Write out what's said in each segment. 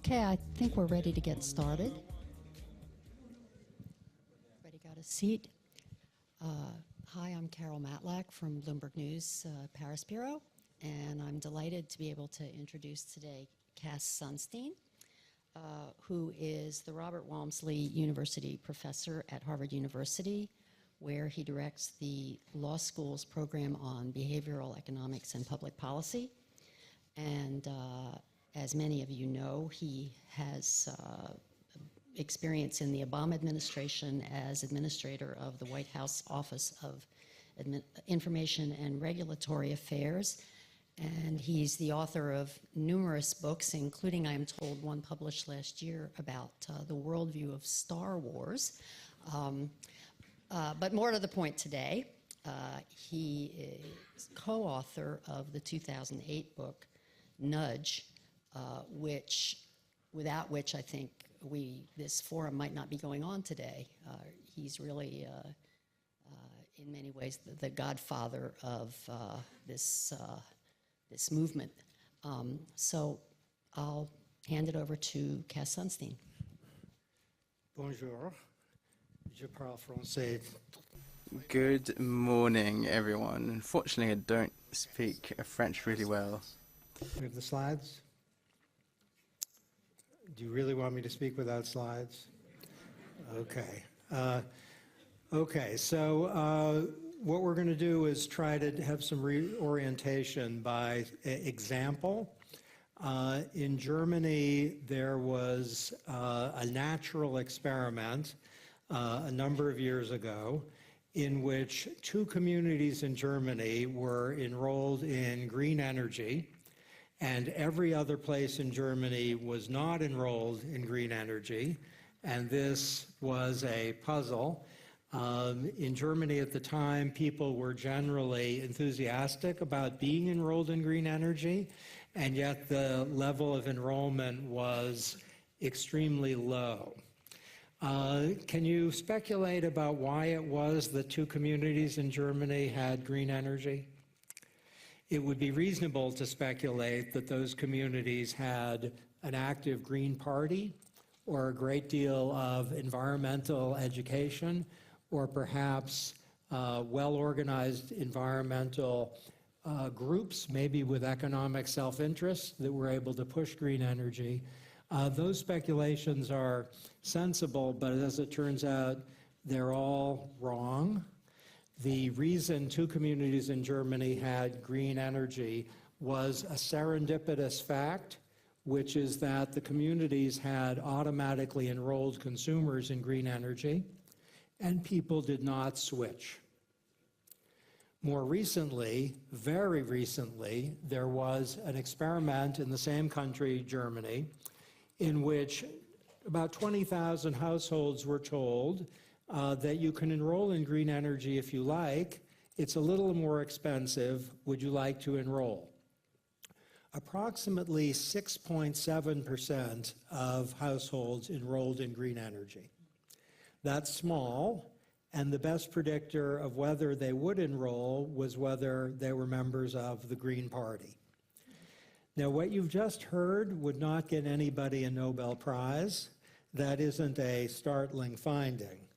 Okay, I think we're ready to get started. Everybody got a seat? Hi, I'm Carol Matlack from Bloomberg News Paris Bureau, and I'm delighted to be able to introduce today Cass Sunstein, who is the Robert Walmsley University professor at Harvard University, where he directs the law school's program on behavioral economics and public policy. And as many of you know, he has experience in the Obama administration as administrator of the White House Office of Information and Regulatory Affairs. And he's the author of numerous books, including, I am told, one published last year about the worldview of Star Wars. But more to the point today, he is co-author of the 2008 book, Nudge, without which I think this forum might not be going on today. He's really, in many ways, the godfather of this movement. So I'll hand it over to Cass Sunstein. Bonjour. Je parle français. Good morning, everyone. Unfortunately, I don't speak French really well. We have the slides. Do you really want me to speak without slides? Okay. So what we're going to do is try to have some reorientation by example. In Germany, there was a natural experiment a number of years ago in which two communities in Germany were enrolled in green energy, and every other place in Germany was not enrolled in green energy, and this was a puzzle. In Germany at the time, people were generally enthusiastic about being enrolled in green energy, and yet the level of enrollment was extremely low. Can you speculate about why it was that two communities in Germany had green energy? It would be reasonable to speculate that those communities had an active Green Party, or a great deal of environmental education, or perhaps well-organized environmental groups, maybe with economic self-interest, that were able to push green energy. Those speculations are sensible, but as it turns out, they're all wrong. The reason two communities in Germany had green energy was a serendipitous fact, which is that the communities had automatically enrolled consumers in green energy, and people did not switch. More recently, very recently, there was an experiment in the same country, Germany, in which about 20,000 households were told that you can enroll in green energy if you like. It's a little more expensive. Would you like to enroll? Approximately 6.7% of households enrolled in green energy. That's small, and the best predictor of whether they would enroll was whether they were members of the Green Party. Now, what you've just heard would not get anybody a Nobel Prize. That isn't a startling finding.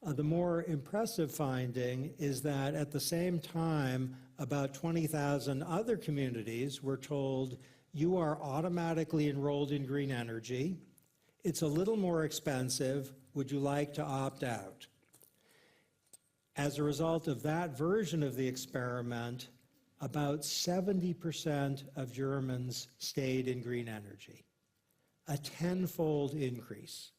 The more impressive finding is that at the same time, about 20,000 other communities were told, you are automatically enrolled in green energy. It's a little more expensive. Would you like to opt out? As a result of that version of the experiment, about 70% of Germans stayed in green energy, a tenfold increase.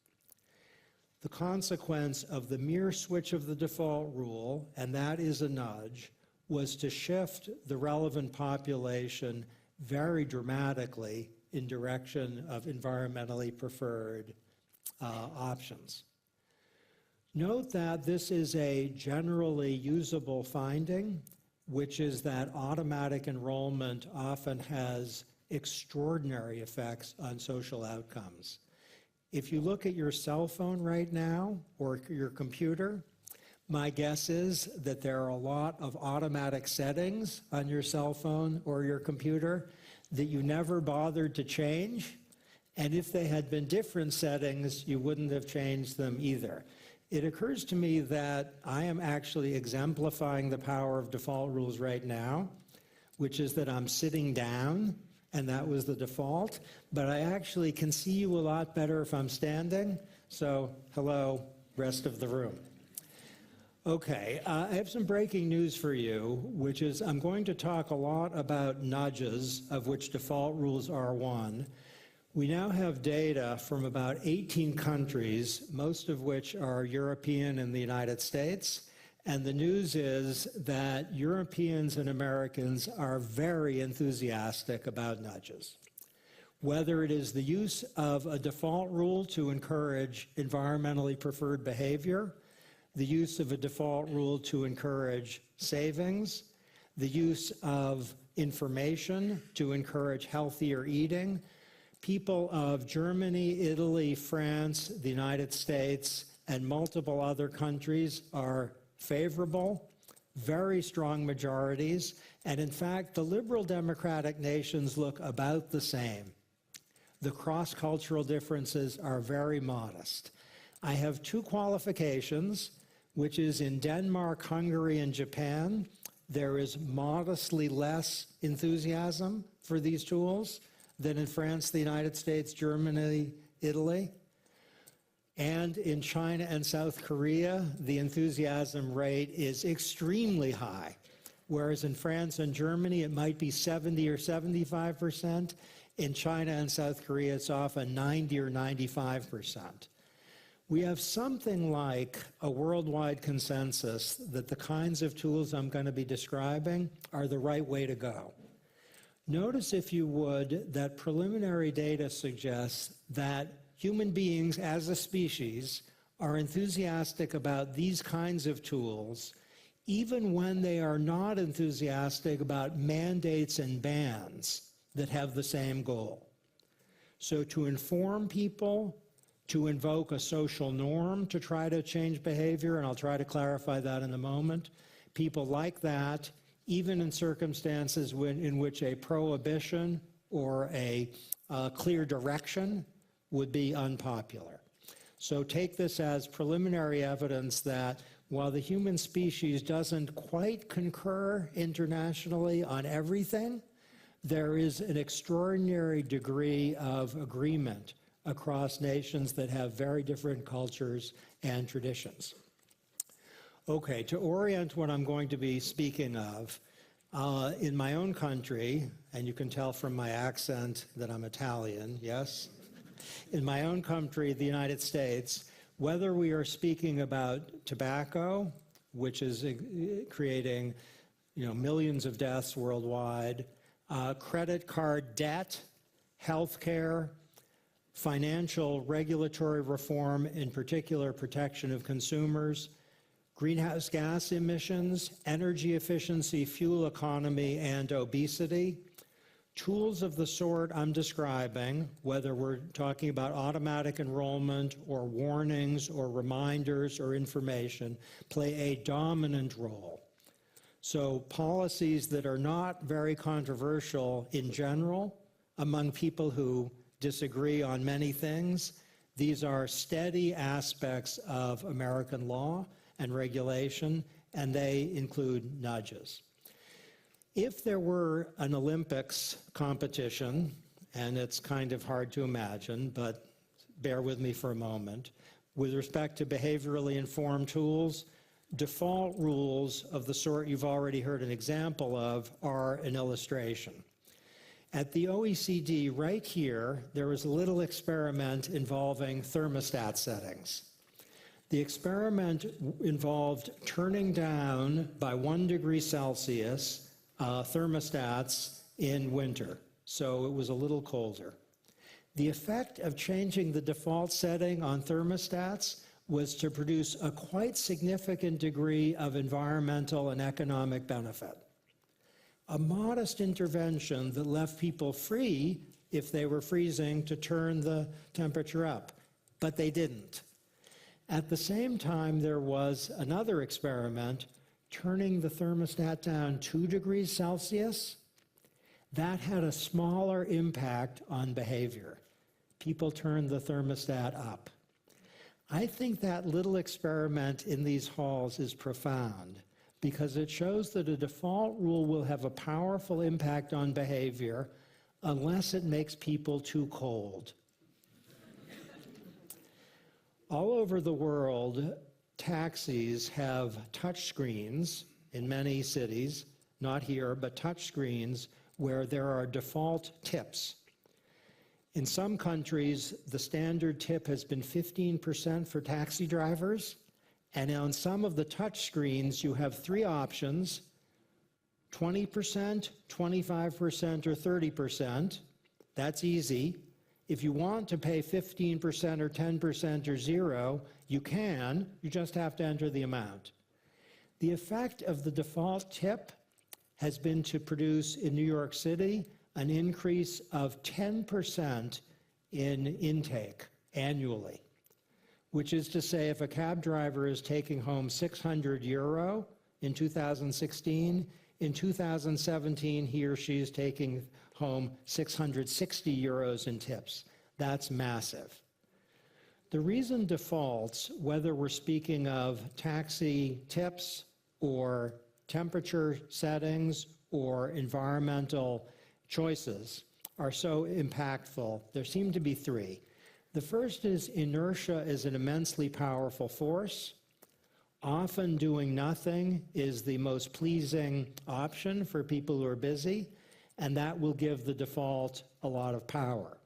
The consequence of the mere switch of the default rule, and that is a nudge, was to shift the relevant population very dramatically in direction of environmentally preferred options. Note that this is a generally usable finding, which is that automatic enrollment often has extraordinary effects on social outcomes. If you look at your cell phone right now, or your computer, my guess is that there are a lot of automatic settings on your cell phone or your computer that you never bothered to change, And if they had been different settings, you wouldn't have changed them either. It occurs to me that I am actually exemplifying the power of default rules right now, which is that I'm sitting down, and that was the default, but I actually can see you a lot better if I'm standing. So, hello, rest of the room. Okay, I have some breaking news for you, which is I'm going to talk a lot about nudges, of which default rules are one. We now have data from about 18 countries, most of which are European and the United States. And the news is that Europeans and Americans are very enthusiastic about nudges. Whether it is the use of a default rule to encourage environmentally preferred behavior, the use of a default rule to encourage savings, the use of information to encourage healthier eating. People of Germany, Italy, France, the United States, and multiple other countries are favorable, very strong majorities, and in fact, the liberal democratic nations look about the same. The cross-cultural differences are very modest. I have two qualifications, which is in Denmark, Hungary, and Japan, there is modestly less enthusiasm for these tools than in France, the United States, Germany, Italy. And in China and South Korea, the enthusiasm rate is extremely high, whereas in France and Germany, it might be 70 or 75%. In China and South Korea, it's often 90 or 95%. We have something like a worldwide consensus that the kinds of tools I'm going to be describing are the right way to go. Notice, if you would, that preliminary data suggests that human beings as a species are enthusiastic about these kinds of tools, even when they are not enthusiastic about mandates and bans that have the same goal. So to inform people, to invoke a social norm to try to change behavior, and I'll try to clarify that in a moment. People like that, even in circumstances in which a prohibition or a clear direction would be unpopular. So take this as preliminary evidence that while the human species doesn't quite concur internationally on everything, there is an extraordinary degree of agreement across nations that have very different cultures and traditions. Okay, to orient what I'm going to be speaking of, in my own country, and you can tell from my accent that I'm Italian, yes? In my own country, the United States, whether we are speaking about tobacco, which is creating millions of deaths worldwide, credit card debt, healthcare, financial regulatory reform, in particular protection of consumers, greenhouse gas emissions, energy efficiency, fuel economy, and obesity. Tools of the sort I'm describing, whether we're talking about automatic enrollment or warnings or reminders or information, play a dominant role. So policies that are not very controversial in general among people who disagree on many things, these are steady aspects of American law and regulation, and they include nudges. If there were an Olympics competition, and it's kind of hard to imagine, but bear with me for a moment, with respect to behaviorally informed tools, default rules of the sort you've already heard an example of are an illustration. At the OECD, right here, there was a little experiment involving thermostat settings. The experiment involved turning down by 1 degree Celsius thermostats in winter, so it was a little colder. The effect of changing the default setting on thermostats was to produce a quite significant degree of environmental and economic benefit. A modest intervention that left people free, if they were freezing, to turn the temperature up, but they didn't. At the same time, there was another experiment turning the thermostat down 2 degrees Celsius. That had a smaller impact on behavior. people turn the thermostat up. I think that little experiment in these halls is profound because it shows that a default rule will have a powerful impact on behavior unless it makes people too cold. All over the world, taxis have touch screens in many cities, not here, but touch screens where there are default tips. In some countries, the standard tip has been 15% for taxi drivers, and on some of the touch screens, you have three options: 20%, 25%, or 30%. That's easy. If you want to pay 15% or 10% or zero, you can. You just have to enter the amount. The effect of the default tip has been to produce in New York City an increase of 10% in intake annually, which is to say if a cab driver is taking home 600 euro in 2016, in 2017 he or she is taking home 660 euros in tips. That's massive. The reason defaults, whether we're speaking of taxi tips or temperature settings or environmental choices, are so impactful, there seem to be three. The first is inertia is an immensely powerful force. Often doing nothing is the most pleasing option for people who are busy, and that will give the default a lot of power.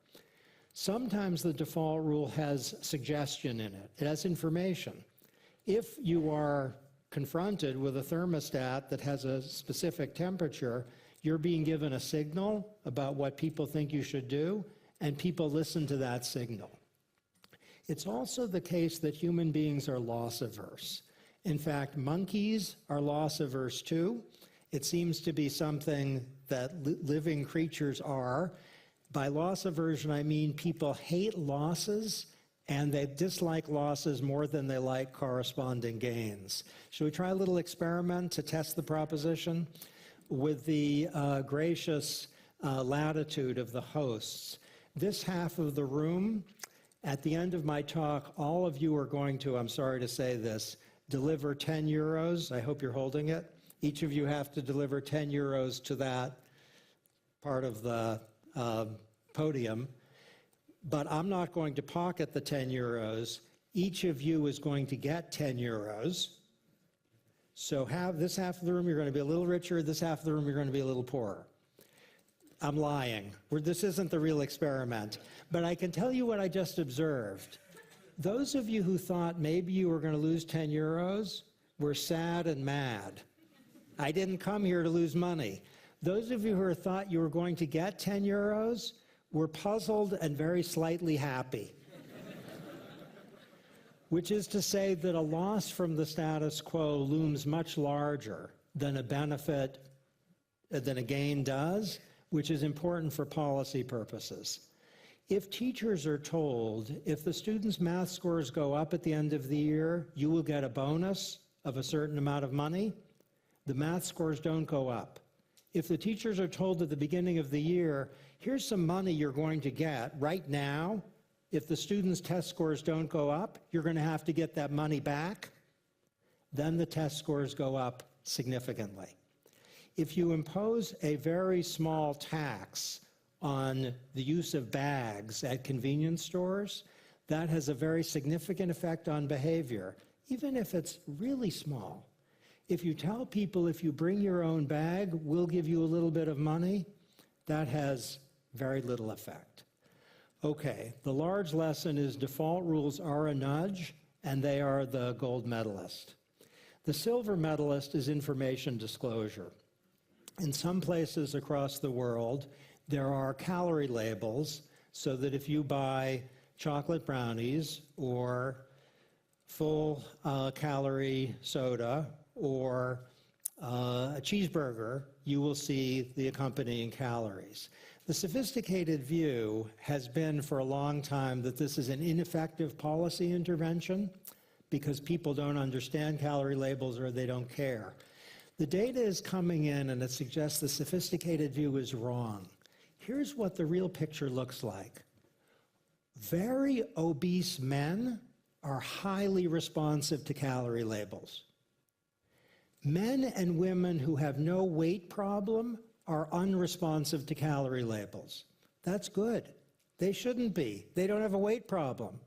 Sometimes the default rule has suggestion in it. It has information. If you are confronted with a thermostat that has a specific temperature, you're being given a signal about what people think you should do, and people listen to that signal. It's also the case that human beings are loss averse. In fact, monkeys are loss averse too. It seems to be something that living creatures are. By loss aversion, I mean people hate losses and they dislike losses more than they like corresponding gains. Shall we try a little experiment to test the proposition? With the gracious latitude of the hosts, this half of the room, at the end of my talk, all of you are going to, I'm sorry to say this, deliver 10 euros. I hope you're holding it. Each of you have to deliver 10 euros to that part of the podium. But I'm not going to pocket the 10 euros. Each of you is going to get 10 euros. So this half of the room, you're going to be a little richer. This half of the room, you're going to be a little poorer. I'm lying. This isn't the real experiment. But I can tell you what I just observed. Those of you who thought maybe you were going to lose 10 euros were sad and mad. I didn't come here to lose money. Those of you who thought you were going to get 10 euros were puzzled and very slightly happy. Which is to say that a loss from the status quo looms much larger than a benefit, than a gain does, which is important for policy purposes. If teachers are told, if the students' math scores go up at the end of the year, you will get a bonus of a certain amount of money, the math scores don't go up. If the teachers are told at the beginning of the year, here's some money you're going to get right now, if the students' test scores don't go up, you're going to have to get that money back, then the test scores go up significantly. If you impose a very small tax on the use of bags at convenience stores, that has a very significant effect on behavior, even if it's really small. If you tell people if you bring your own bag, we'll give you a little bit of money, that has very little effect. Okay, the large lesson is default rules are a nudge, and they are the gold medalist. The silver medalist is information disclosure. In some places across the world, there are calorie labels so that if you buy chocolate brownies or full calorie soda or a cheeseburger, you will see the accompanying calories. The sophisticated view has been for a long time that this is an ineffective policy intervention because people don't understand calorie labels or they don't care. The data is coming in and it suggests the sophisticated view is wrong. Here's what the real picture looks like. Very obese men are highly responsive to calorie labels. Men and women who have no weight problem are unresponsive to calorie labels. That's good. They shouldn't be. They don't have a weight problem.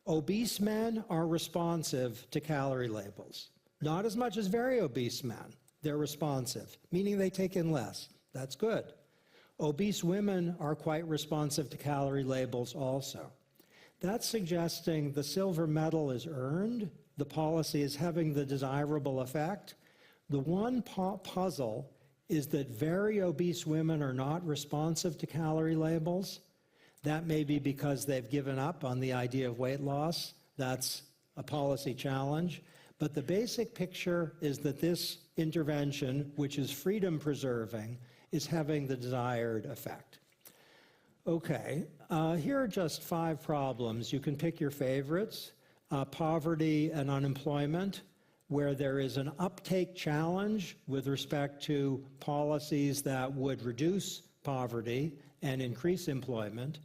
Obese men are responsive to calorie labels. Not as much as very obese men. They're responsive, meaning they take in less. That's good. Obese women are quite responsive to calorie labels also. That's suggesting the silver medal is earned. The policy is having the desirable effect. The one puzzle is that very obese women are not responsive to calorie labels. That may be because they've given up on the idea of weight loss. That's a policy challenge. But the basic picture is that this intervention, which is freedom preserving, is having the desired effect. Okay, here are just 5 problems. You can pick your favorites. Poverty and unemployment, where there is an uptake challenge with respect to policies that would reduce poverty and increase employment.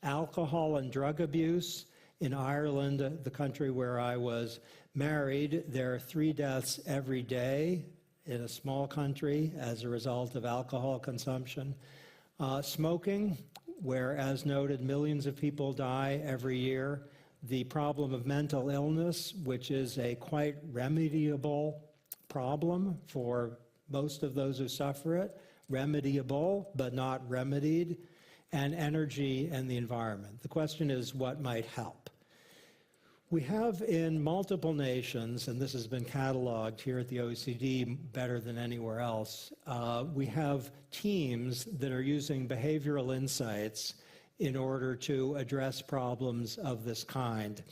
Alcohol and drug abuse. In Ireland, the country where I was married, there are 3 deaths every day in a small country as a result of alcohol consumption. Smoking, where, as noted, millions of people die every year. The problem of mental illness, which is a quite remediable problem for most of those who suffer it. Remediable, but not remedied. And energy and the environment. The question is, what might help? We have in multiple nations, and this has been cataloged here at the OECD better than anywhere else, we have teams that are using behavioral insights in order to address problems of this kind.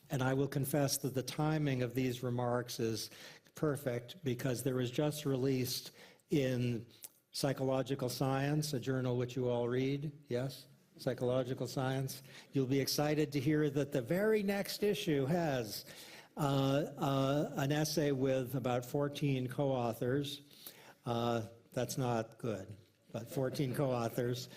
And I will confess that the timing of these remarks is perfect because there was just released in Psychological Science, a journal which you all read, yes? Psychological Science. You'll be excited to hear that the very next issue has an essay with about 14 co-authors. That's not good, but 14 co-authors,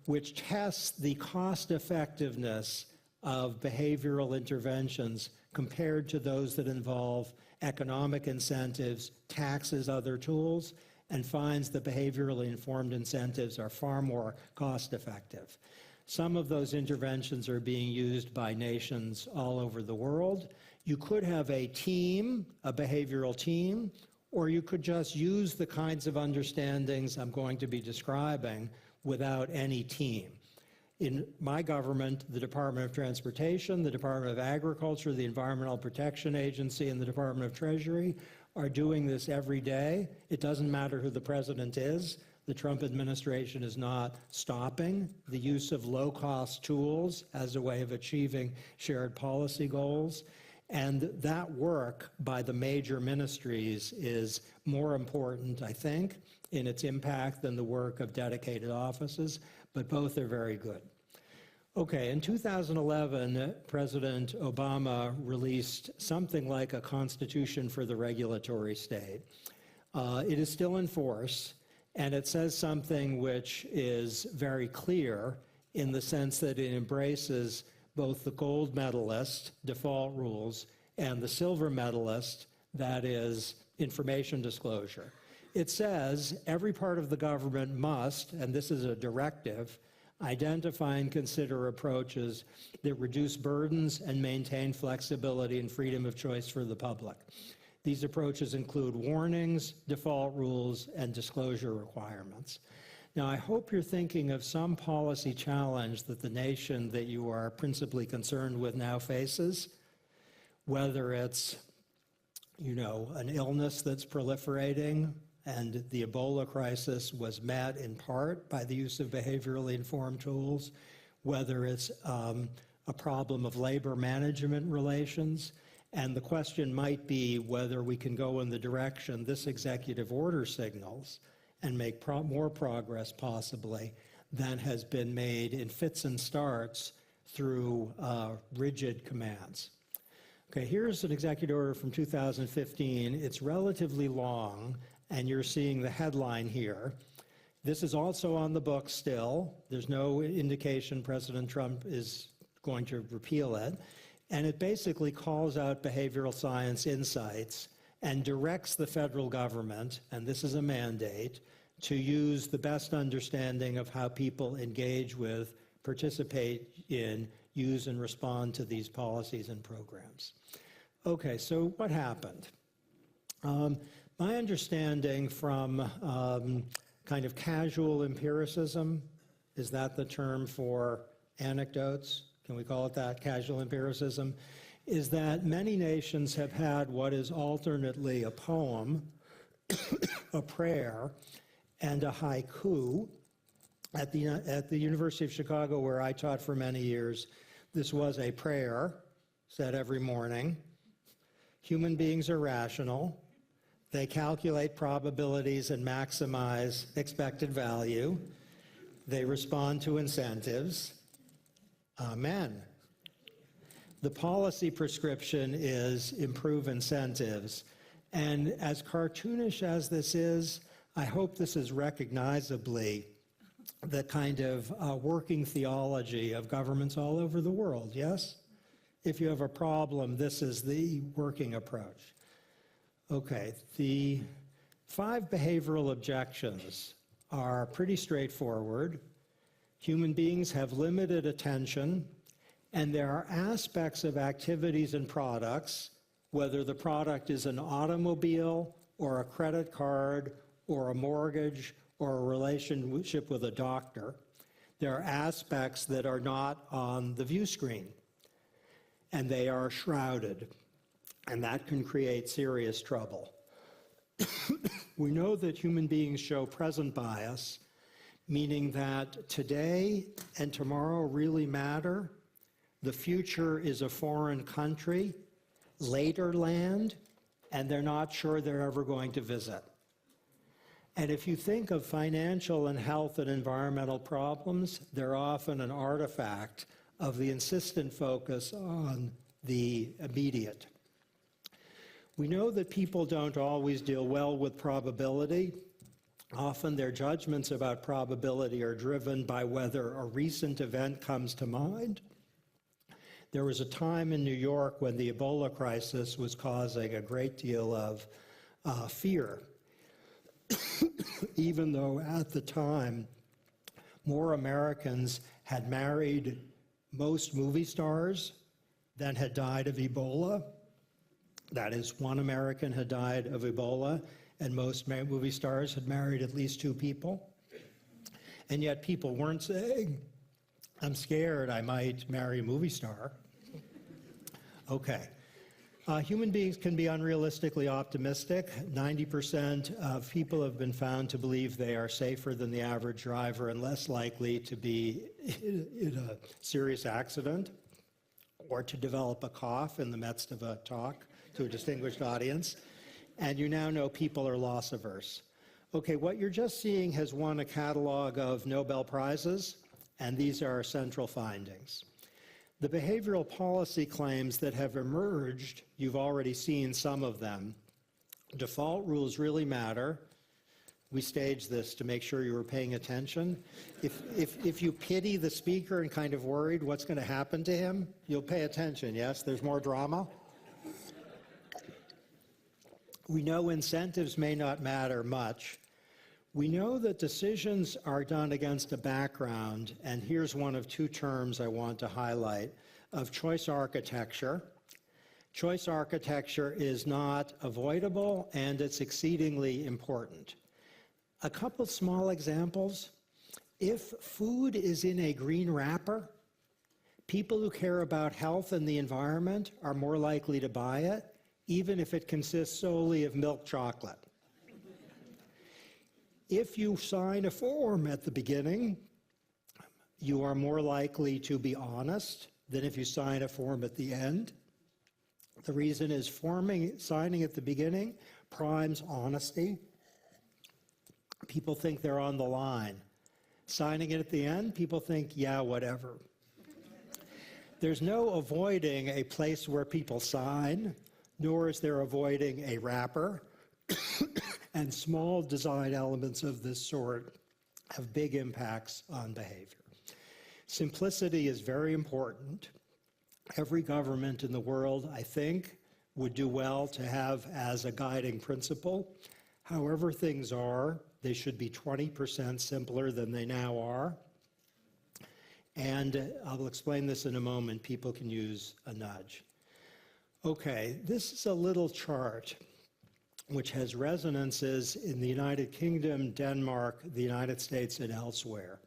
which tests the cost effectiveness of behavioral interventions compared to those that involve economic incentives, taxes, other tools, and finds that behaviorally informed incentives are far more cost effective. Some of those interventions are being used by nations all over the world. You could have a team, a behavioral team, or you could just use the kinds of understandings I'm going to be describing without any team. In my government, the Department of Transportation, the Department of Agriculture, the Environmental Protection Agency, and the Department of Treasury are doing this every day. It doesn't matter who the president is. The Trump administration is not stopping the use of low-cost tools as a way of achieving shared policy goals. And that work by the major ministries is more important, I think, in its impact than the work of dedicated offices, but both are very good. Okay, in 2011, President Obama released something like a constitution for the regulatory state. It is still in force, and it says something which is very clear in the sense that it embraces both the gold medalist, default rules, and the silver medalist, that is, information disclosure. It says every part of the government must, and this is a directive, identify and consider approaches that reduce burdens and maintain flexibility and freedom of choice for the public. These approaches include warnings, default rules, and disclosure requirements. Now, I hope you're thinking of some policy challenge that the nation that you are principally concerned with now faces, whether it's, an illness that's proliferating, and the Ebola crisis was met in part by the use of behaviorally informed tools, whether it's a problem of labor management relations, and the question might be whether we can go in the direction this executive order signals and make more progress possibly than has been made in fits and starts through rigid commands. Okay, here's an executive order from 2015. It's relatively long, and you're seeing the headline here. This is also on the books still. There's no indication President Trump is going to repeal it. And it basically calls out behavioral science insights and directs the federal government, and this is a mandate, to use the best understanding of how people engage with, participate in, use, and respond to these policies and programs. Okay, so what happened? My understanding from kind of casual empiricism, is that the term for anecdotes? Can we call it that, casual empiricism? Is that many nations have had what is alternately a poem, a prayer, and a haiku. At the University of Chicago, where I taught for many years, this was a prayer said every morning. Human beings are rational. They calculate probabilities and maximize expected value. They respond to incentives. Amen. The policy prescription is improve incentives. And as cartoonish as this is, I hope this is recognizably the kind of working theology of governments all over the world, yes? If you have a problem, this is the working approach. Okay, the 5 behavioral objections are pretty straightforward. Human beings have limited attention, and there are aspects of activities and products, whether the product is an automobile or a credit card or a mortgage or a relationship with a doctor, there are aspects that are not on the view screen, and they are shrouded, and that can create serious trouble. We know that human beings show present bias, meaning that today and tomorrow really matter. The future is a foreign country, later land, and they're not sure they're ever going to visit. And if you think of financial and health and environmental problems, they're often an artifact of the insistent focus on the immediate. We know that people don't always deal well with probability. Often their judgments about probability are driven by whether a recent event comes to mind. There was a time in New York when the Ebola crisis was causing a great deal of fear, even though at the time more Americans had married most movie stars than had died of Ebola. That is, one American had died of Ebola, and most movie stars had married at least 2 people. And yet people weren't saying, I'm scared I might marry a movie star. Okay. Human beings can be unrealistically optimistic. 90% of people have been found to believe they are safer than the average driver and less likely to be in a serious accident or to develop a cough in the midst of a talk to a distinguished audience. And you now know people are loss averse. Okay, what you're just seeing has won a catalog of Nobel Prizes, and these are our central findings. The behavioral policy claims that have emerged, you've already seen some of them. Default rules really matter. We staged this to make sure you were paying attention. If you pity the speaker and kind of worried what's going to happen to him, you'll pay attention, yes? There's more drama. We know incentives may not matter much. We know that decisions are done against a background, and here's one of 2 terms I want to highlight, of choice architecture. Choice architecture is not avoidable, and it's exceedingly important. A couple small examples. If food is in a green wrapper, people who care about health and the environment are more likely to buy it, even if it consists solely of milk chocolate. If you sign a form at the beginning, you are more likely to be honest than if you sign a form at the end. The reason is signing at the beginning primes honesty. People think they're on the line. Signing it at the end, people think, yeah, whatever. There's no avoiding a place where people sign, nor is there avoiding a wrapper. And small design elements of this sort have big impacts on behavior. Simplicity is very important. Every government in the world, I think, would do well to have as a guiding principle. However things are, they should be 20% simpler than they now are. And I'll explain this in a moment. People can use a nudge. Okay, this is a little chart which has resonances in the United Kingdom, Denmark, the United States, and elsewhere,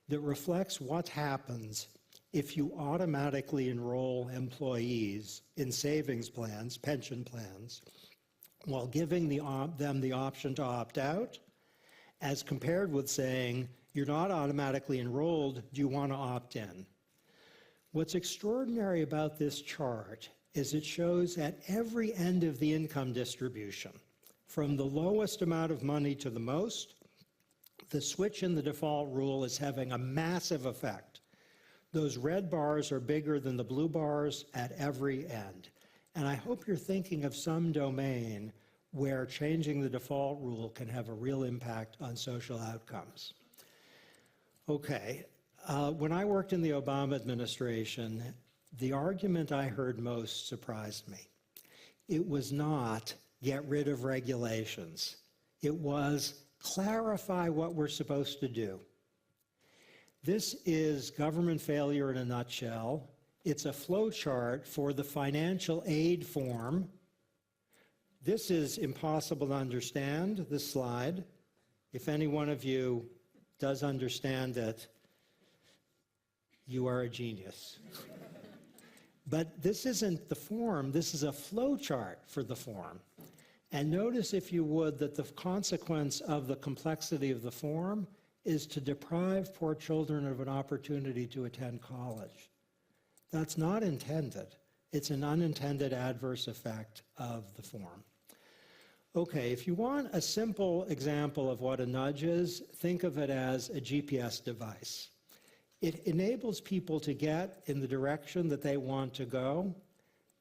that reflects what happens if you automatically enroll employees in savings plans, pension plans, while giving them the option to opt out, as compared with saying, you're not automatically enrolled, do you want to opt in? What's extraordinary about this chart is it shows at every end of the income distribution, from the lowest amount of money to the most, the switch in the default rule is having a massive effect. Those red bars are bigger than the blue bars at every end. And I hope you're thinking of some domain where changing the default rule can have a real impact on social outcomes. Okay, when I worked in the Obama administration, the argument I heard most surprised me. It was not get rid of regulations. It was clarify what we're supposed to do. This is government failure in a nutshell. It's a flow chart for the financial aid form. This is impossible to understand, this slide. If any one of you does understand it, you are a genius. But this isn't the form, this is a flow chart for the form. And notice, if you would, that the consequence of the complexity of the form is to deprive poor children of an opportunity to attend college. That's not intended. It's an unintended adverse effect of the form. Okay, if you want a simple example of what a nudge is, think of it as a GPS device. It enables people to get in the direction that they want to go.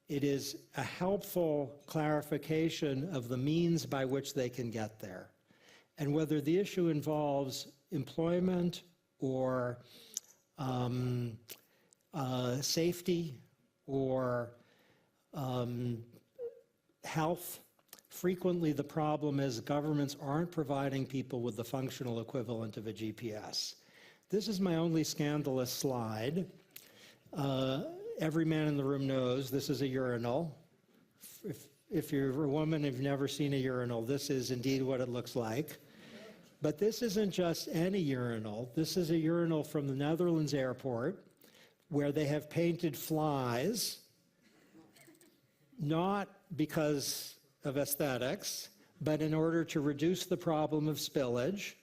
It is a helpful clarification of the means by which they can get there. And whether the issue involves employment or safety or health, frequently the problem is governments aren't providing people with the functional equivalent of a GPS. This is my only scandalous slide. Every man in the room knows this is a urinal. If you're a woman and you've never seen a urinal, this is indeed what it looks like. But this isn't just any urinal. This is a urinal from the Netherlands airport where they have painted flies, not because of aesthetics, but in order to reduce the problem of spillage.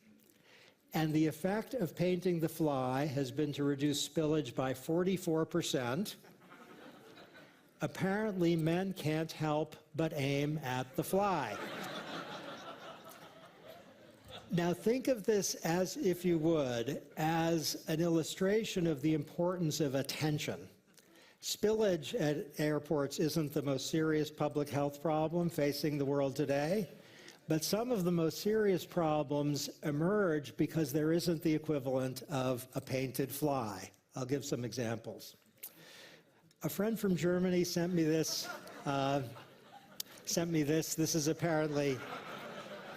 And the effect of painting the fly has been to reduce spillage by 44%. Apparently, men can't help but aim at the fly. Now think of this as, if you would, as an illustration of the importance of attention. Spillage at airports isn't the most serious public health problem facing the world today, but some of the most serious problems emerge because there isn't the equivalent of a painted fly. I'll give some examples. A friend from Germany sent me this. This is apparently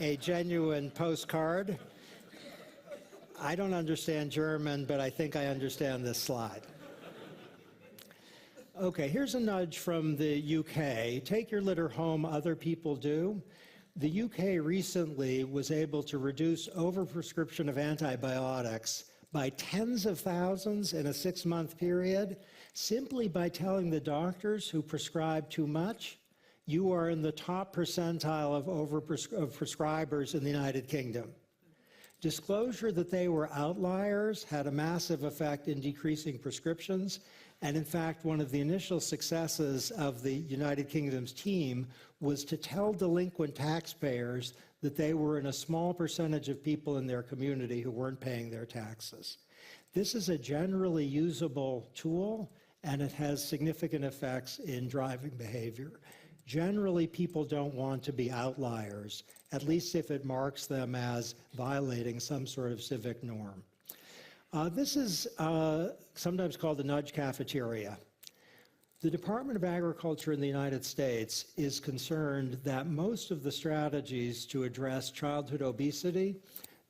a genuine postcard. I don't understand German, but I think I understand this slide. Okay, here's a nudge from the UK. Take your litter home, other people do. The UK recently was able to reduce overprescription of antibiotics by tens of thousands in a 6-month period, simply by telling the doctors who prescribe too much, you are in the top percentile of prescribers in the United Kingdom. Disclosure that they were outliers had a massive effect in decreasing prescriptions, and in fact, one of the initial successes of the United Kingdom's team was to tell delinquent taxpayers that they were in a small percentage of people in their community who weren't paying their taxes. This is a generally usable tool, and it has significant effects in driving behavior. Generally, people don't want to be outliers, at least if it marks them as violating some sort of civic norm. This is sometimes called the nudge cafeteria. The Department of Agriculture in the United States is concerned that most of the strategies to address childhood obesity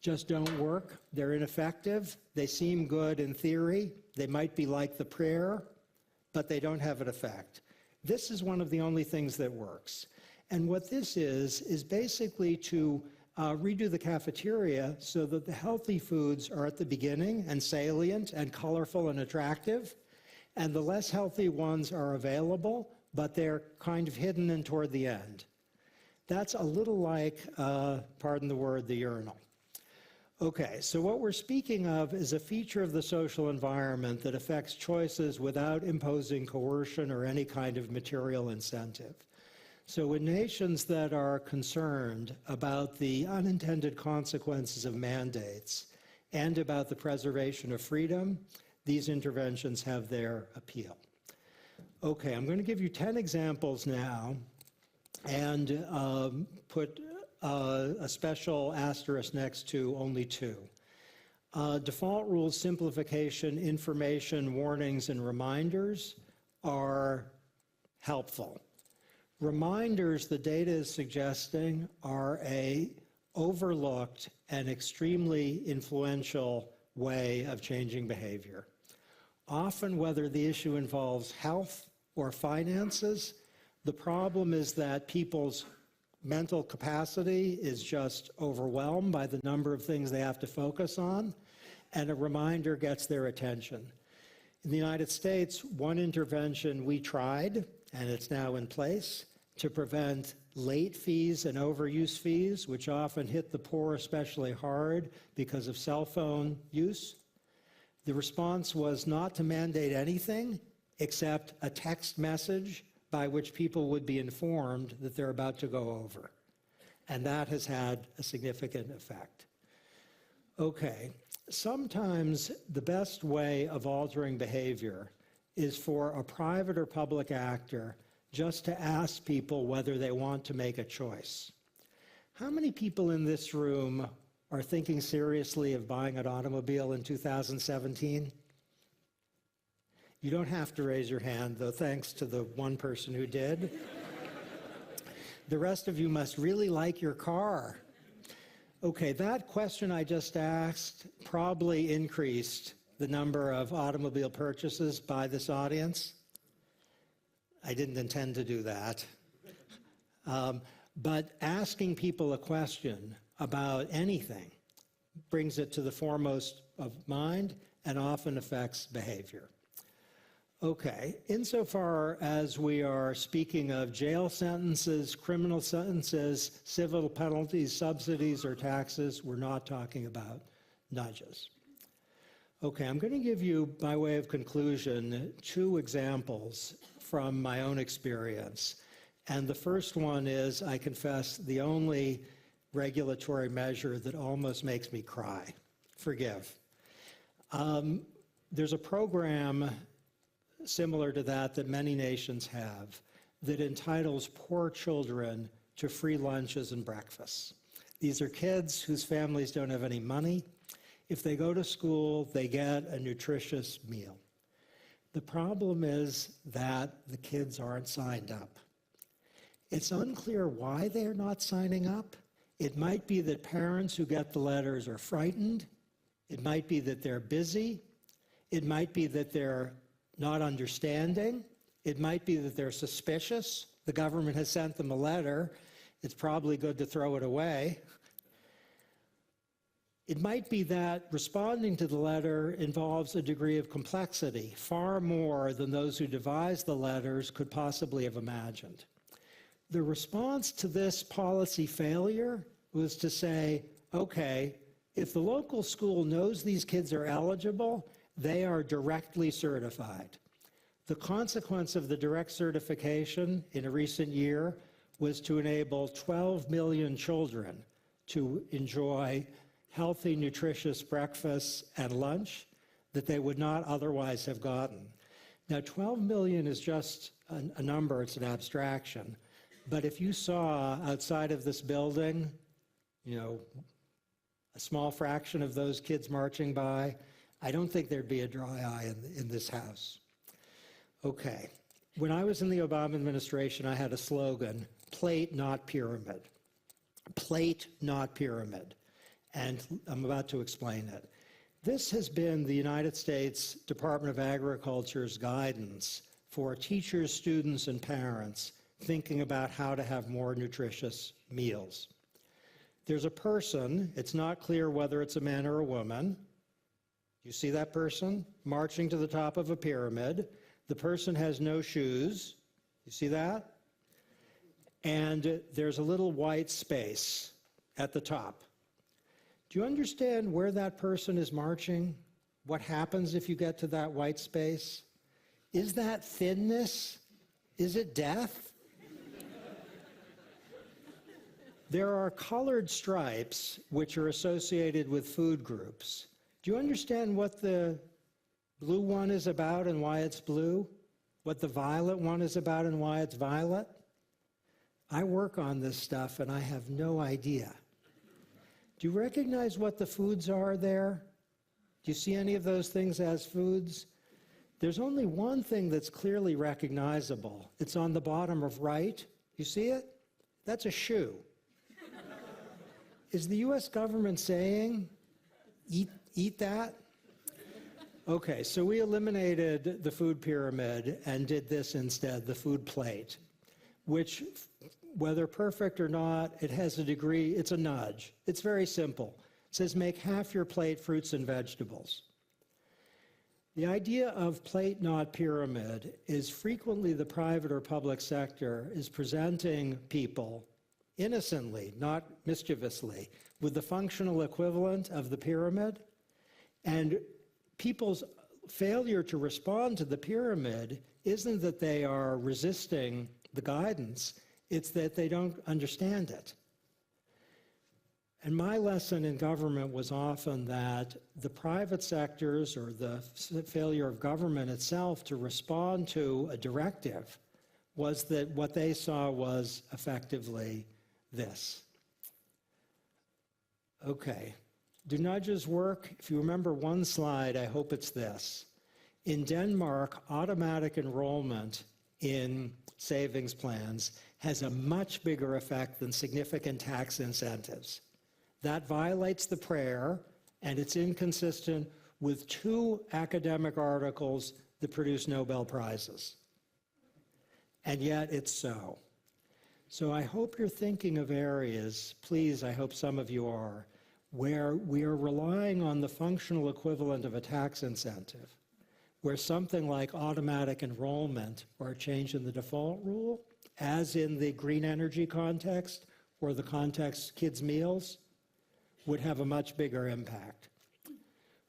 just don't work. They're ineffective. They seem good in theory. They might be like the prayer, but they don't have an effect. This is one of the only things that works. And what this is basically to redo the cafeteria so that the healthy foods are at the beginning and salient and colorful and attractive, and the less healthy ones are available, but they're kind of hidden and toward the end. That's a little like, pardon the word, the urinal. Okay, so what we're speaking of is a feature of the social environment that affects choices without imposing coercion or any kind of material incentive. So in nations that are concerned about the unintended consequences of mandates and about the preservation of freedom, these interventions have their appeal. Okay, I'm going to give you 10 examples now and put a special asterisk next to only 2. Default rules, simplification, information, warnings, and reminders are helpful. Reminders, the data is suggesting, are an overlooked and extremely influential way of changing behavior. Often, whether the issue involves health or finances, the problem is that people's mental capacity is just overwhelmed by the number of things they have to focus on, and a reminder gets their attention. In the United States, one intervention we tried, and it's now in place, to prevent late fees and overuse fees, which often hit the poor especially hard because of cell phone use. The response was not to mandate anything except a text message by which people would be informed that they're about to go over. And that has had a significant effect. Okay, sometimes the best way of altering behavior is for a private or public actor just to ask people whether they want to make a choice. How many people in this room are thinking seriously of buying an automobile in 2017? You don't have to raise your hand, though, thanks to the one person who did. The rest of you must really like your car. Okay, that question I just asked probably increased the number of automobile purchases by this audience. I didn't intend to do that. But asking people a question about anything brings it to the foremost of mind and often affects behavior. Okay, insofar as we are speaking of jail sentences, criminal sentences, civil penalties, subsidies, or taxes, we're not talking about nudges. Okay, I'm going to give you, by way of conclusion, 2 examples from my own experience. And the first one is, I confess, the only regulatory measure that almost makes me cry. Forgive. There's a program similar to that many nations have that entitles poor children to free lunches and breakfasts. These are kids whose families don't have any money. If they go to school, they get a nutritious meal. The problem is that the kids aren't signed up. It's unclear why they're not signing up. It might be that parents who get the letters are frightened. It might be that they're busy. It might be that they're not understanding. It might be that they're suspicious. The government has sent them a letter. It's probably good to throw it away. It might be that responding to the letter involves a degree of complexity, far more than those who devised the letters could possibly have imagined. The response to this policy failure was to say, okay, if the local school knows these kids are eligible, they are directly certified. The consequence of the direct certification in a recent year was to enable 12 million children to enjoy healthy, nutritious breakfasts and lunch that they would not otherwise have gotten. Now, 12 million is just a number, it's an abstraction, But if you saw outside of this building, you know, a small fraction of those kids marching by, I don't think there'd be a dry eye in this house. Okay. When I was in the Obama administration, I had a slogan, plate, not pyramid. Plate, not pyramid. And I'm about to explain it. This has been the United States Department of Agriculture's guidance for teachers, students, and parents thinking about how to have more nutritious meals. There's a person, it's not clear whether it's a man or a woman. You see that person marching to the top of a pyramid. The person has no shoes. You see that? And there's a little white space at the top. Do you understand where that person is marching? What happens if you get to that white space? Is that thinness? Is it death? There are colored stripes which are associated with food groups. Do you understand what the blue one is about and why it's blue? What the violet one is about and why it's violet? I work on this stuff and I have no idea. Do you recognize what the foods are there? Do you see any of those things as foods? There's only one thing that's clearly recognizable. It's on the bottom of right. You see it? That's a shoe. Is the US government saying, eat that? Okay, so we eliminated the food pyramid and did this instead, the food plate, which, whether perfect or not, it has a degree, it's a nudge. It's very simple. It says make half your plate fruits and vegetables. The idea of plate, not pyramid, is frequently the private or public sector is presenting people innocently, not mischievously, with the functional equivalent of the pyramid. And people's failure to respond to the pyramid isn't that they are resisting the guidance, it's that they don't understand it. And my lesson in government was often that the private sectors or the failure of government itself to respond to a directive was that what they saw was effectively this. Okay. Do nudges work? If you remember one slide, I hope it's this. In Denmark, automatic enrollment in savings plans has a much bigger effect than significant tax incentives. That violates the prayer, and it's inconsistent with 2 academic articles that produce Nobel Prizes. And yet it's so. So I hope you're thinking of areas, please, I hope some of you are, where we are relying on the functional equivalent of a tax incentive, where something like automatic enrollment or a change in the default rule, as in the green energy context or the context kids' meals, would have a much bigger impact.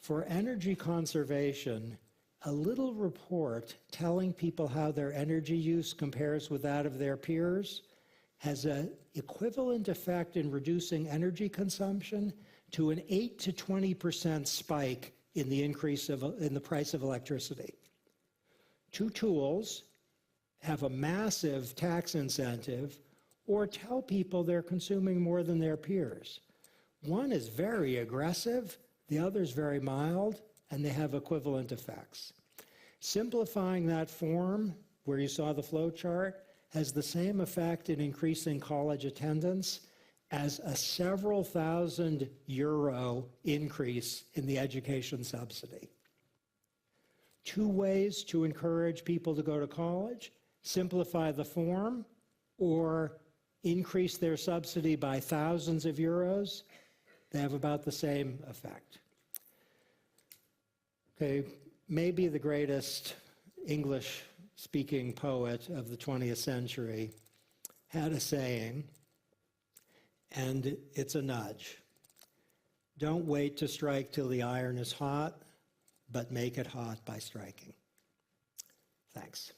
For energy conservation, a little report telling people how their energy use compares with that of their peers has an equivalent effect in reducing energy consumption to an 8 to 20% spike in the increase in the price of electricity. 2 tools have a massive tax incentive or tell people they're consuming more than their peers. One is very aggressive, the other is very mild, and they have equivalent effects. Simplifying that form, where you saw the flow chart, has the same effect in increasing college attendance as a several thousand euro increase in the education subsidy. 2 ways to encourage people to go to college: simplify the form or increase their subsidy by thousands of euros. They have about the same effect. Okay, maybe the greatest English-speaking poet of the 20th century had a saying, and it's a nudge. Don't wait to strike till the iron is hot, but make it hot by striking. Thanks.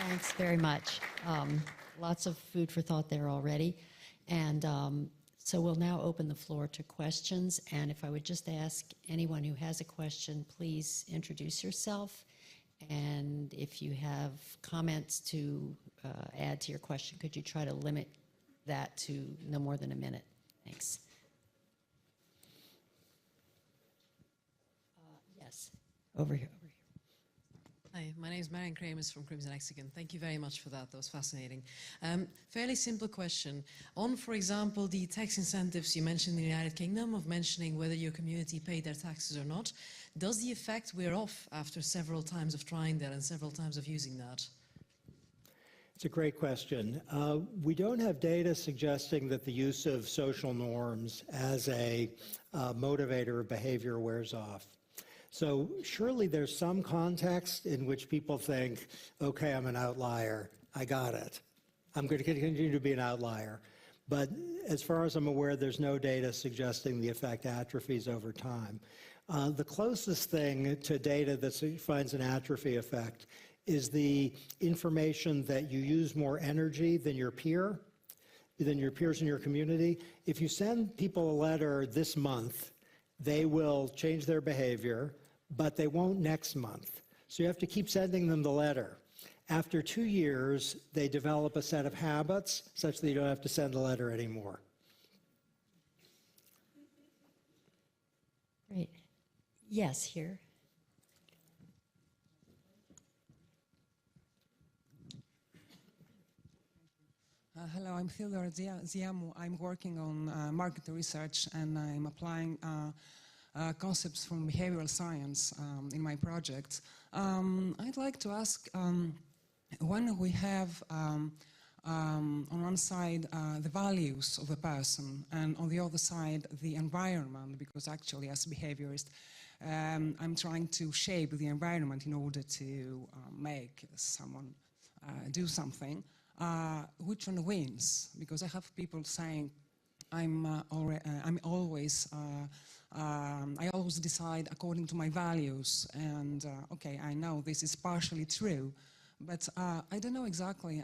Thanks very much. Lots of food for thought there already. And So we'll now open the floor to questions, and if I would just ask anyone who has a question, please introduce yourself, and if you have comments to add to your question, could you try to limit that to no more than a minute? Thanks. Yes, over here. Hi, my name is Marian Kramers from Crimson Lexicon. Thank you very much for that. That was fascinating. Fairly simple question. On, for example, the tax incentives you mentioned in the United Kingdom of mentioning whether your community paid their taxes or not, does the effect wear off after several times of trying that and several times of using that? It's a great question. We don't have data suggesting that the use of social norms as a motivator of behavior wears off. So surely there's some context in which people think, okay, I'm an outlier, I got it. I'm going to continue to be an outlier. But as far as I'm aware, there's no data suggesting the effect atrophies over time. The closest thing to data that finds an atrophy effect is the information that you use more energy than your peers in your community. If you send people a letter this month, they will change their behavior, but they won't next month. So you have to keep sending them the letter. After 2 years, they develop a set of habits such that you don't have to send the letter anymore. Great. Yes, here. Hello, I'm Theodore Ziamu. I'm working on market research, and I'm applying concepts from behavioral science in my project. I'd like to ask, when we have on one side the values of the person and on the other side the environment, because actually as a behaviorist I'm trying to shape the environment in order to make someone do something, which one wins? Because I have people saying I always decide according to my values, and okay, I know this is partially true, but I don't know exactly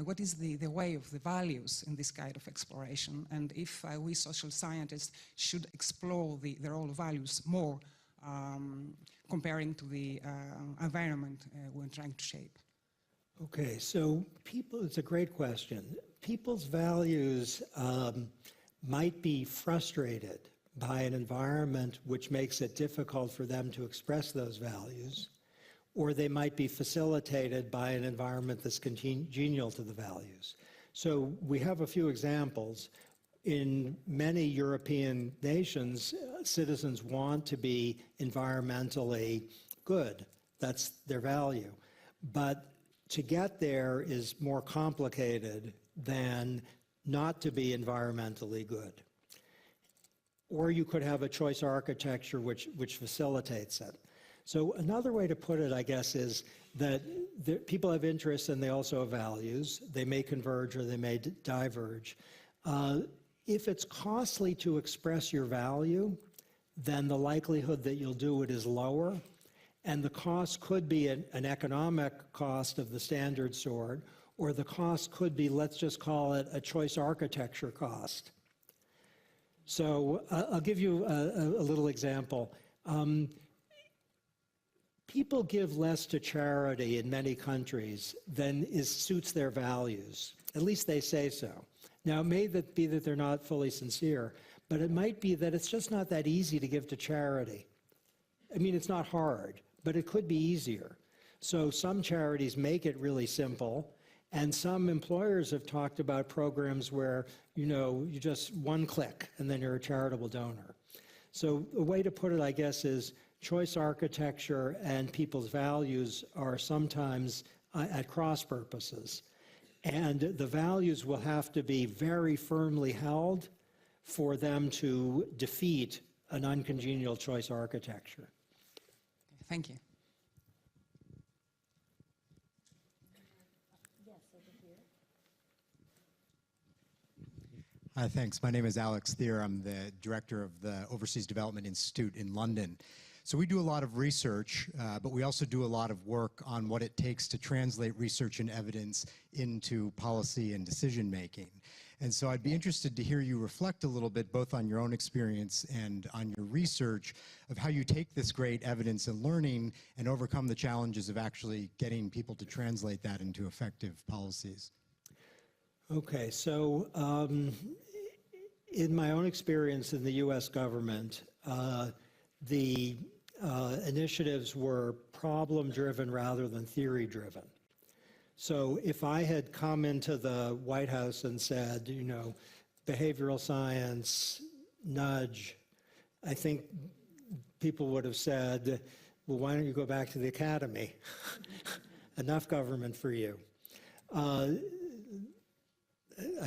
what is the way of the values in this kind of exploration, and if we social scientists should explore the role of values more, comparing to the environment we're trying to shape. Okay, so it's a great question. People's values might be frustrated by an environment which makes it difficult for them to express those values, or they might be facilitated by an environment that's congenial to the values. So we have a few examples. In many European nations, citizens want to be environmentally good. That's their value. But to get there is more complicated than not to be environmentally good. Or you could have a choice architecture which facilitates it. So another way to put it, I guess, is that people have interests and they also have values. They may converge or they may diverge. If it's costly to express your value, then the likelihood that you'll do it is lower. And the cost could be an economic cost of the standard sort, or the cost could be, let's just call it a choice architecture cost. So I'll give you a little example. People give less to charity in many countries than suits their values. At least they say so. Now, it may be that they're not fully sincere, but it might be that it's just not that easy to give to charity. I mean, it's not hard, but it could be easier. So some charities make it really simple, and some employers have talked about programs where, you just one click and then you're a charitable donor. So a way to put it, I guess, is choice architecture and people's values are sometimes at cross purposes. And the values will have to be very firmly held for them to defeat an uncongenial choice architecture. Thank you. Yes, over here. Hi, thanks. My name is Alex Thier. I'm the director of the Overseas Development Institute in London. So we do a lot of research, but we also do a lot of work on what it takes to translate research and evidence into policy and decision making. And so I'd be interested to hear you reflect a little bit both on your own experience and on your research of how you take this great evidence and learning and overcome the challenges of actually getting people to translate that into effective policies. Okay, so in my own experience in the U.S. government, the initiatives were problem-driven rather than theory-driven. So if I had come into the White House and said, you know, behavioral science, nudge, I think people would have said, well, why don't you go back to the academy? Enough government for you. I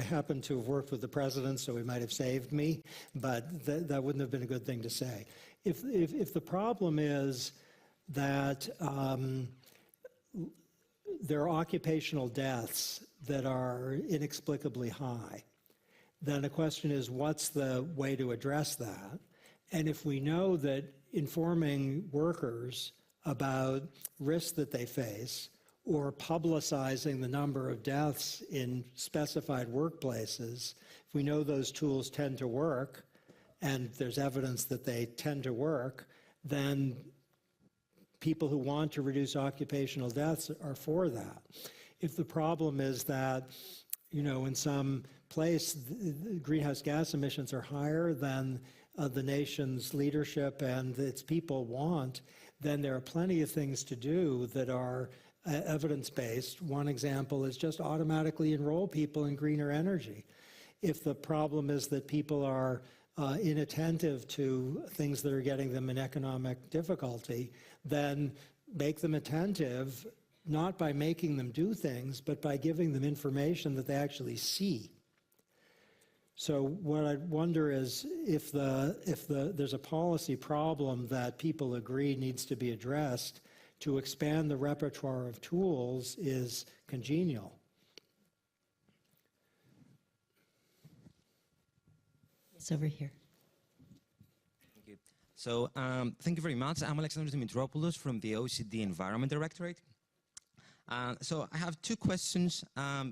happen to have worked with the president, so he might have saved me, but that wouldn't have been a good thing to say. If the problem is that there are occupational deaths that are inexplicably high, then the question is, what's the way to address that? And if we know that informing workers about risks that they face or publicizing the number of deaths in specified workplaces, if we know those tools tend to work, and there's evidence that they tend to work, then people who want to reduce occupational deaths are for that. If the problem is that, you know, in some place, the greenhouse gas emissions are higher than the nation's leadership and its people want, then there are plenty of things to do that are evidence-based. One example is just automatically enroll people in greener energy. If the problem is that people are inattentive to things that are getting them in economic difficulty, then make them attentive, not by making them do things, but by giving them information that they actually see. So what I wonder is if there's a policy problem that people agree needs to be addressed, to expand the repertoire of tools is congenial. It's over here. Thank you. So thank you very much. I'm Alexandros Dimitropoulos from the OECD Environment Directorate. So I have two questions.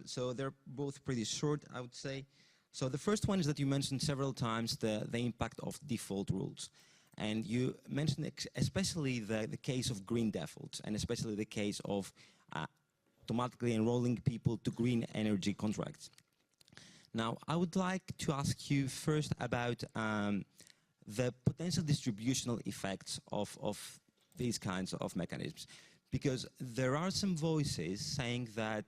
So they're both pretty short, I would say. So the first one is that you mentioned several times the impact of default rules. And you mentioned especially the case of green defaults, and especially the case of automatically enrolling people to green energy contracts. Now, I would like to ask you first about the potential distributional effects of these kinds of mechanisms, because there are some voices saying that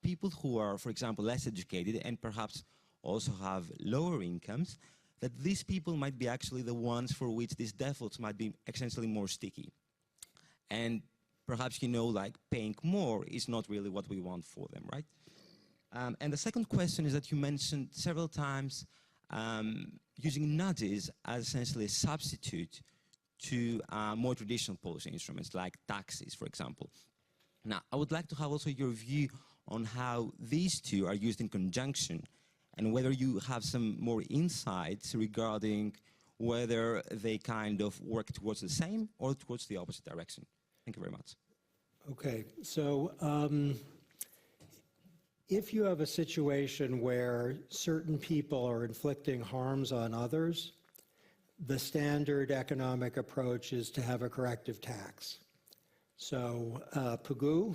people who are, for example, less educated and perhaps also have lower incomes, that these people might be actually the ones for which these defaults might be essentially more sticky. And perhaps, you know, like paying more is not really what we want for them, right? And the second question is that you mentioned several times using nudges as essentially a substitute to more traditional policy instruments like taxes, for example. Now, I would like to have also your view on how these two are used in conjunction, and whether you have some more insights regarding whether they kind of work towards the same or towards the opposite direction. Thank you very much. Okay, so if you have a situation where certain people are inflicting harms on others, the standard economic approach is to have a corrective tax. So Pigou,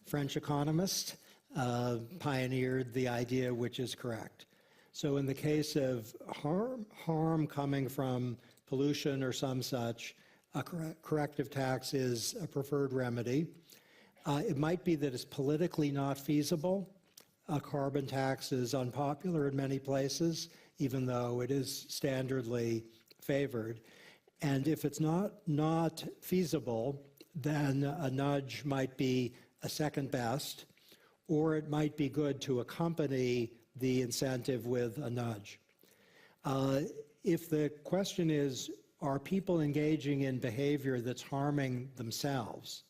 French economist, pioneered the idea which is correct. So in the case of harm coming from pollution or some such, a corrective tax is a preferred remedy. It might be that it's politically not feasible. A carbon tax is unpopular in many places, even though it is standardly favored. And if it's not feasible, then a nudge might be a second best, or it might be good to accompany the incentive with a nudge. If the question is, are people engaging in behavior that's harming themselves?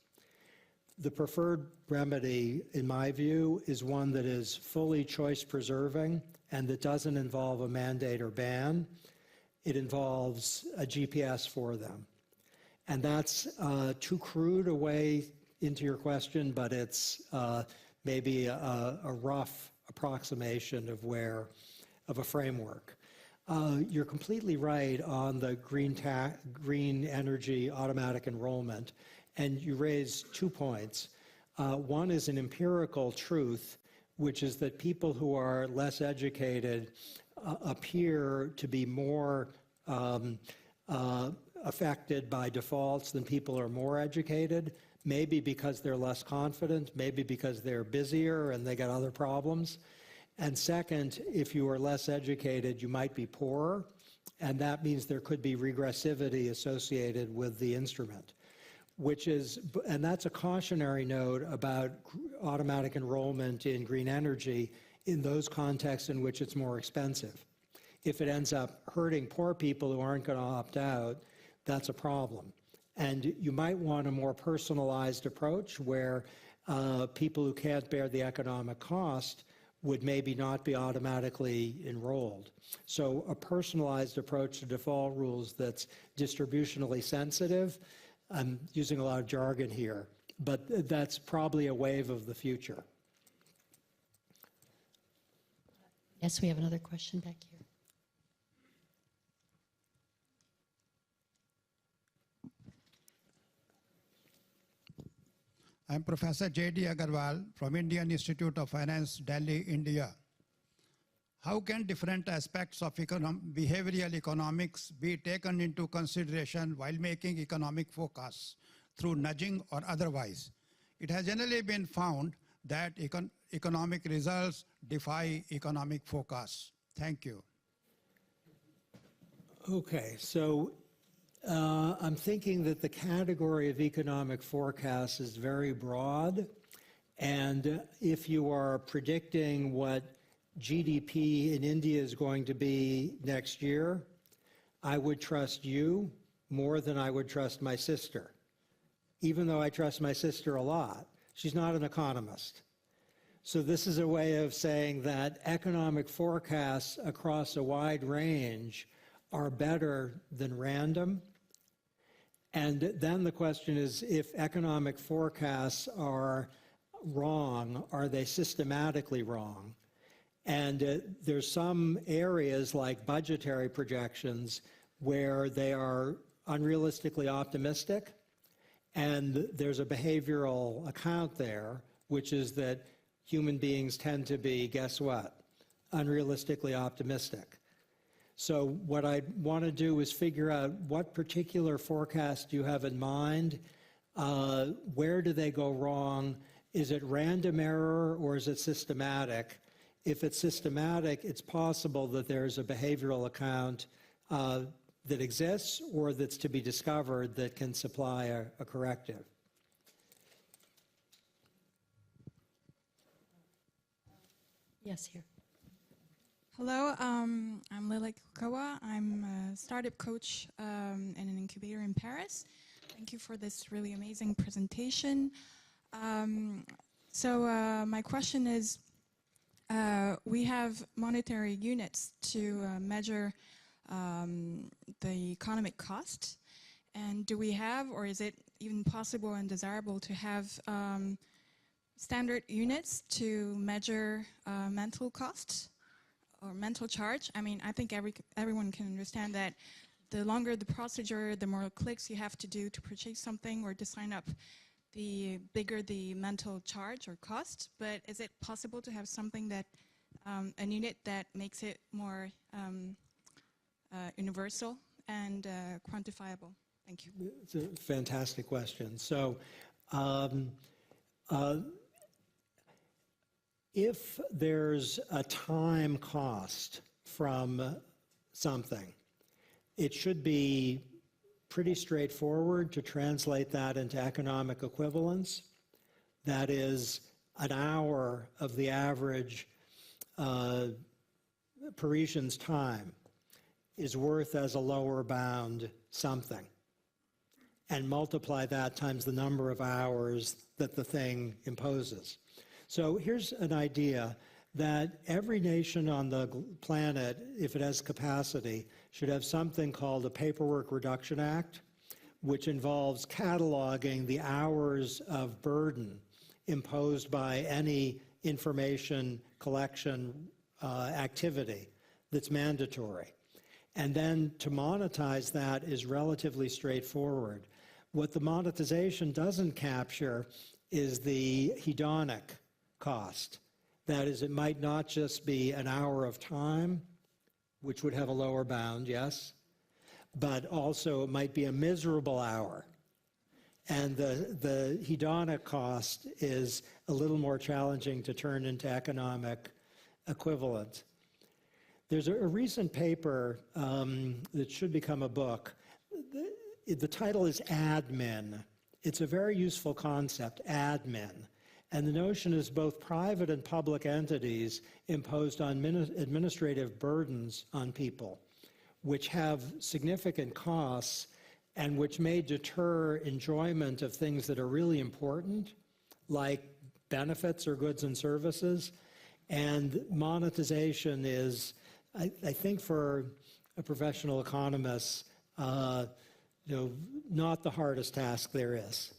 The preferred remedy, in my view, is one that is fully choice-preserving and that doesn't involve a mandate or ban. It involves a GPS for them. And that's too crude a way into your question, but it's maybe a rough approximation of a framework. You're completely right on the green energy automatic enrollment, and you raise 2 points. One is an empirical truth, which is that people who are less educated appear to be more affected by defaults than people who are more educated, maybe because they're less confident, maybe because they're busier and they got other problems. And second, if you are less educated, you might be poorer, and that means there could be regressivity associated with the instrument, and that's a cautionary note about automatic enrollment in green energy in those contexts in which it's more expensive. If it ends up hurting poor people who aren't going to opt out, that's a problem. And you might want a more personalized approach where people who can't bear the economic cost would maybe not be automatically enrolled. So a personalized approach to default rules that's distributionally sensitive, I'm using a lot of jargon here, but that's probably a wave of the future. Yes, we have another question back here. I'm Professor J.D. Agarwal from Indian Institute of Finance, Delhi, India. How can different aspects of behavioral economics be taken into consideration while making economic forecasts through nudging or otherwise? It has generally been found that economic results defy economic forecasts. Thank you. Okay, so I'm thinking that the category of economic forecasts is very broad, and if you are predicting what GDP in India is going to be next year, I would trust you more than I would trust my sister. Even though I trust my sister a lot, she's not an economist. So this is a way of saying that economic forecasts across a wide range are better than random. And then the question is, if economic forecasts are wrong, are they systematically wrong? And there's some areas like budgetary projections where they are unrealistically optimistic, and there's a behavioral account there, which is that human beings tend to be, guess what, unrealistically optimistic. So what I want to do is figure out what particular forecast you have in mind, where do they go wrong, is it random error or is it systematic? If it's systematic, it's possible that there's a behavioral account that exists or that's to be discovered that can supply a corrective. Yes, here. Hello, I'm Lila Kukawa. I'm a startup coach and an incubator in Paris. Thank you for this really amazing presentation. My question is, we have monetary units to measure the economic cost. And do we have, or is it even possible and desirable to have standard units to measure mental costs or mental charge? I mean, I think everyone can understand that the longer the procedure, the more clicks you have to do to purchase something or to sign up, the bigger the mental charge or cost. But is it possible to have something that, a unit that makes it more universal and quantifiable? Thank you. It's a fantastic question. So if there's a time cost from something, it should be pretty straightforward to translate that into economic equivalence. That is, an hour of the average Parisian's time is worth as a lower bound something, and multiply that times the number of hours that the thing imposes. So here's an idea that every nation on the planet, if it has capacity, should have something called a Paperwork Reduction Act, which involves cataloging the hours of burden imposed by any information collection activity that's mandatory. And then to monetize that is relatively straightforward. What the monetization doesn't capture is the hedonic cost. That is, it might not just be an hour of time, which would have a lower bound, yes, but also it might be a miserable hour. And the hedonic cost is a little more challenging to turn into economic equivalent. There's a recent paper that should become a book. The title is admin. It's a very useful concept, admin. And the notion is both private and public entities imposed on administrative burdens on people, which have significant costs and which may deter enjoyment of things that are really important, like benefits or goods and services. And monetization is, I think for a professional economist, not the hardest task there is.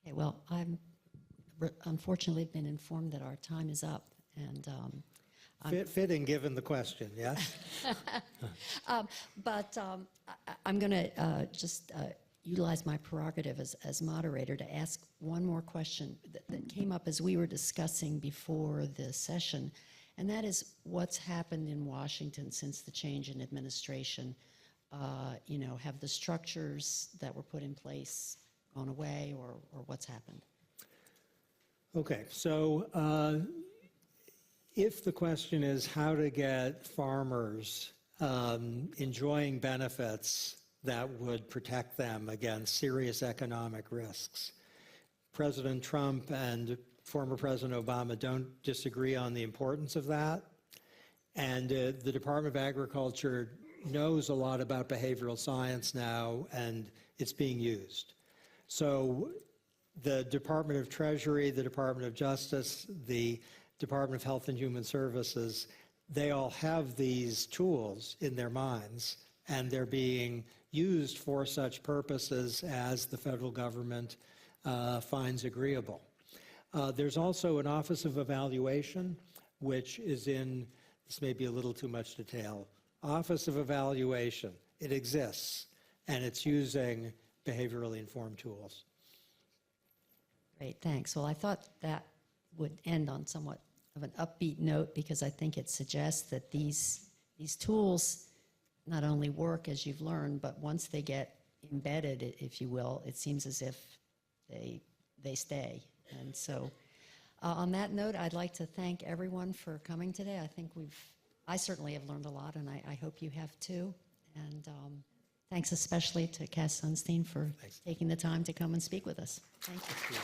Okay, well, I'm unfortunately been informed that our time is up, and Fitting given the question, yes? I'm going to just utilize my prerogative as moderator to ask one more question that came up as we were discussing before the session, and that is what's happened in Washington since the change in administration. Have the structures that were put in place gone away, or what's happened? Okay, so if the question is how to get farmers enjoying benefits that would protect them against serious economic risks, President Trump and former President Obama don't disagree on the importance of that. And the Department of Agriculture knows a lot about behavioral science now, and it's being used. So the Department of Treasury, the Department of Justice, the Department of Health and Human Services, they all have these tools in their minds, and they're being used for such purposes as the federal government finds agreeable. There's also an Office of Evaluation, which is in, this may be a little too much detail, Office of Evaluation. It exists, and it's using behaviorally informed tools. Great, thanks. Well, I thought that would end on somewhat of an upbeat note, because I think it suggests that these tools not only work, as you've learned, but once they get embedded, if you will, it seems as if they stay. And so on that note, I'd like to thank everyone for coming today. I certainly have learned a lot, and I hope you have too. And thanks especially to Cass Sunstein for taking the time to come and speak with us. Thank you.